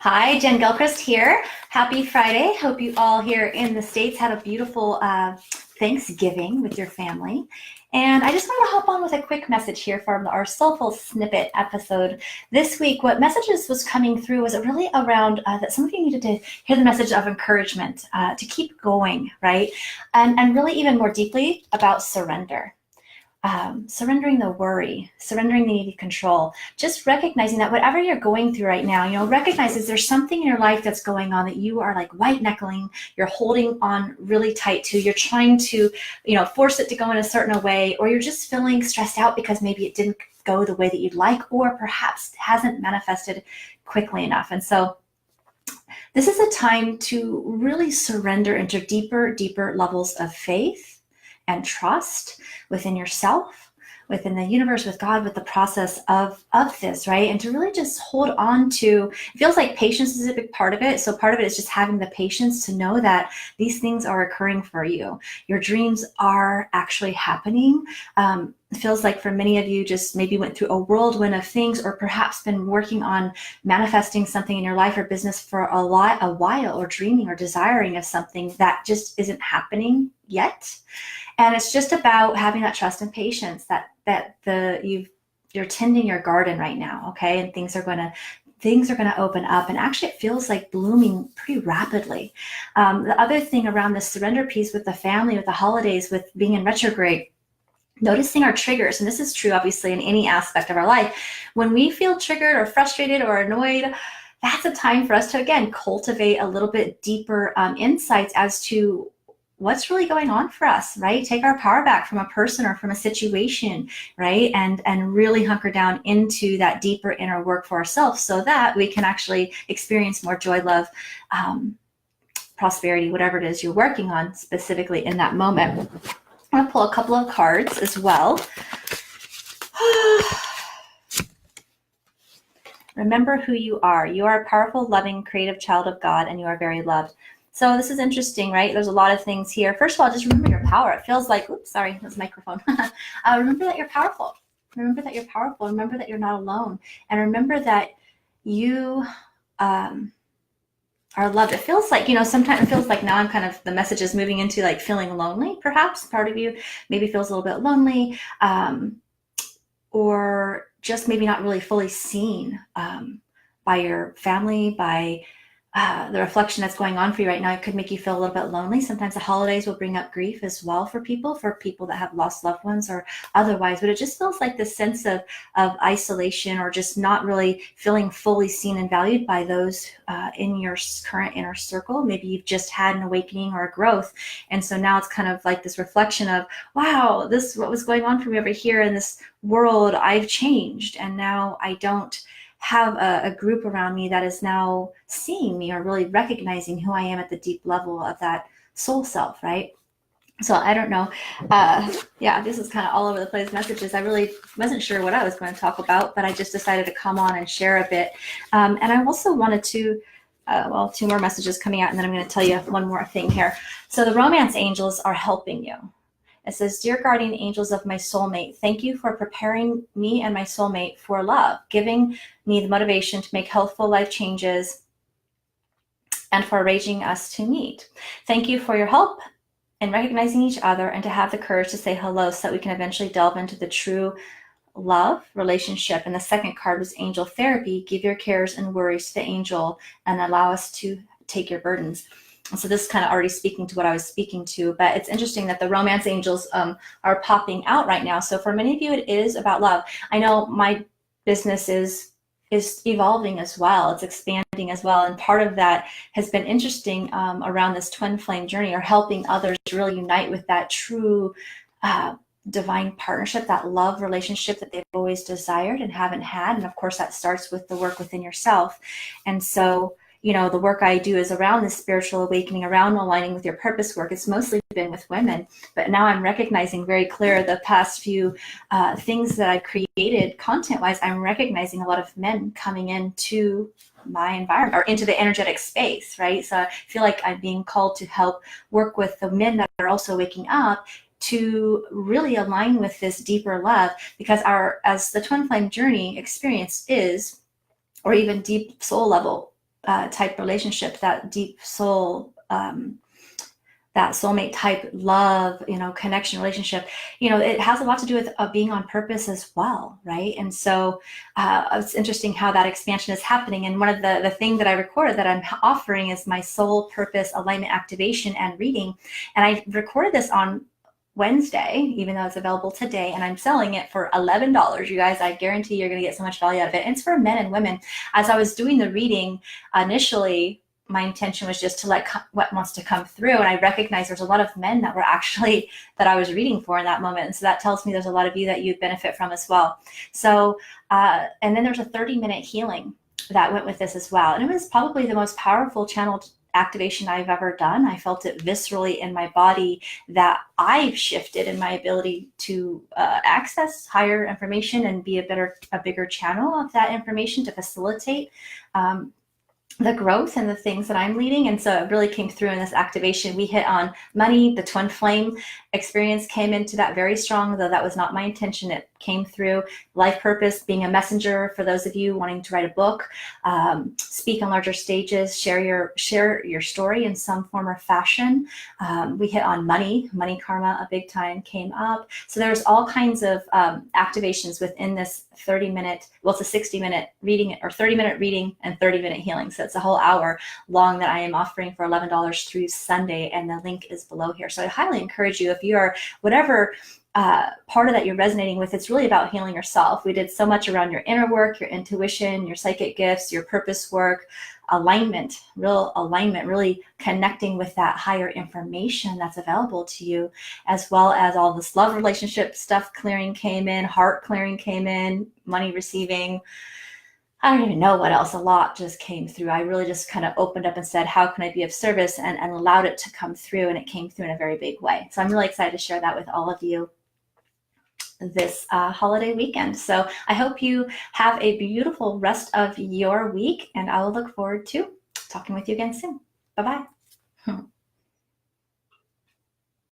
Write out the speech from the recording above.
Hi, Jen Gilchrist here. Happy Friday. Hope you all here in the States had a beautiful Thanksgiving with your family. And I just wanted to hop on with a quick message here from our Soulful Snippet episode. This week, what messages was coming through was really around that some of you needed to hear the message of encouragement to keep going, right? And really even more deeply about surrender. Surrendering the worry, surrendering the need to control, just recognizing that whatever you're going through right now, recognizes there's something in your life that's going on that you are like white knuckling, you're holding on really tight to, you're trying to, force it to go in a certain way, or you're just feeling stressed out because maybe it didn't go the way that you'd like, or perhaps hasn't manifested quickly enough. And so this is a time to really surrender into deeper levels of faith and trust within yourself, within the universe, with God, with the process of this, right? And to really just hold on to, it feels like patience is a big part of it. So part of it is just having the patience to know that these things are occurring for you. Your dreams are actually happening. It feels like for many of you just maybe went through a whirlwind of things, or perhaps been working on manifesting something in your life or business for a while, or dreaming or desiring of something that just isn't happening yet. And it's just about having that trust and patience that you're tending your garden right now, okay? And things are going to open up, and actually it feels like blooming pretty rapidly. The other thing around the surrender piece with the family, with the holidays, with being in retrograde, noticing our triggers, and this is true obviously in any aspect of our life. When we feel triggered or frustrated or annoyed, that's a time for us to, again, cultivate a little bit deeper insights as to what's really going on for us, right? Take our power back from a person or from a situation, right? And really hunker down into that deeper inner work for ourselves so that we can actually experience more joy, love, prosperity, whatever it is you're working on specifically in that moment. I'm going to pull a couple of cards as well. Remember who you are. You are a powerful, loving, creative child of God, and you are very loved. So this is interesting, right? There's a lot of things here. First of all, just remember your power. It feels like, oops, sorry, that's microphone. Remember that you're powerful. Remember that you're powerful. Remember that you're not alone. And remember that you are loved. It feels like, sometimes it feels like now I'm kind of, the message is moving into like feeling lonely, perhaps. Part of you maybe feels a little bit lonely, or just maybe not really fully seen by your family, by the reflection that's going on for you right now. It could make you feel a little bit lonely. Sometimes the holidays will bring up grief as well for people that have lost loved ones or otherwise, but it just feels like this sense of isolation, or just not really feeling fully seen and valued by those in your current inner circle. Maybe you've just had an awakening or a growth, and so now it's kind of like this reflection of, wow, what was going on for me over here in this world, I've changed, and now I don't have a group around me that is now seeing me or really recognizing who I am at the deep level of that soul self, right? So I don't know. This is kind of all over the place messages. I really wasn't sure what I was going to talk about, but I just decided to come on and share a bit. And I also wanted to, two more messages coming out, and then I'm going to tell you one more thing here. So the romance angels are helping you. It says, "Dear guardian angels of my soulmate, thank you for preparing me and my soulmate for love, giving me the motivation to make healthful life changes, and for arranging us to meet. Thank you for your help in recognizing each other, and to have the courage to say hello so that we can eventually delve into the true love relationship." And the second card was angel therapy. "Give your cares and worries to the angel and allow us to take your burdens." So this is kind of already speaking to what I was speaking to, but it's interesting that the romance angels are popping out right now. So for many of you, it is about love. I know my business is evolving as well. It's expanding as well. And part of that has been interesting around this twin flame journey, or helping others really unite with that true divine partnership, that love relationship that they've always desired and haven't had. And of course, that starts with the work within yourself. And so, the work I do is around this spiritual awakening, around aligning with your purpose work. It's mostly been with women, but now I'm recognizing very clear the past few things that I've created content-wise. I'm recognizing a lot of men coming into my environment or into the energetic space, right? So I feel like I'm being called to help work with the men that are also waking up to really align with this deeper love, because as the twin flame journey experience is, or even deep soul level type relationship, that deep soul, that soulmate type love, connection relationship, it has a lot to do with being on purpose as well, right? And so it's interesting how that expansion is happening. And one of the thing that I recorded that I'm offering is my soul purpose alignment activation and reading. And I recorded this on Wednesday, even though it's available today, and I'm selling it for $11. You guys, I guarantee you're going to get so much value out of it. And it's for men and women. As I was doing the reading initially, my intention was just to let what wants to come through. And I recognized there's a lot of men that I was reading for in that moment. And so that tells me there's a lot of you that you'd benefit from as well. So, and then there's a 30-minute healing that went with this as well. And it was probably the most powerful channeled activation I've ever done. I felt it viscerally in my body that I've shifted in my ability to access higher information and be a bigger channel of that information to facilitate the growth and the things that I'm leading. And so it really came through in this activation. We hit on money. The twin flame experience came into that very strong, though that was not my intention. It came through. Life purpose, being a messenger for those of you wanting to write a book, speak on larger stages, share your story in some form or fashion. We hit on money karma, a big time came up. So there's all kinds of activations within this 30-minute, well, it's a 60-minute reading or 30-minute reading and 30-minute healing. So it's a whole hour long that I am offering for $11 through Sunday, and the link is below here. So I highly encourage you, if you are whatever part of that you're resonating with, it's really about healing yourself. We did so much around your inner work, your intuition, your psychic gifts, your purpose work, alignment, really connecting with that higher information that's available to you, as well as all this love relationship stuff clearing came in, heart clearing came in, money receiving. I don't even know what else. A lot just came through. I really just kind of opened up and said, how can I be of service, and allowed it to come through, and it came through in a very big way. So I'm really excited to share that with all of you this holiday weekend. So I hope you have a beautiful rest of your week, and I will look forward to talking with you again soon. Bye-bye.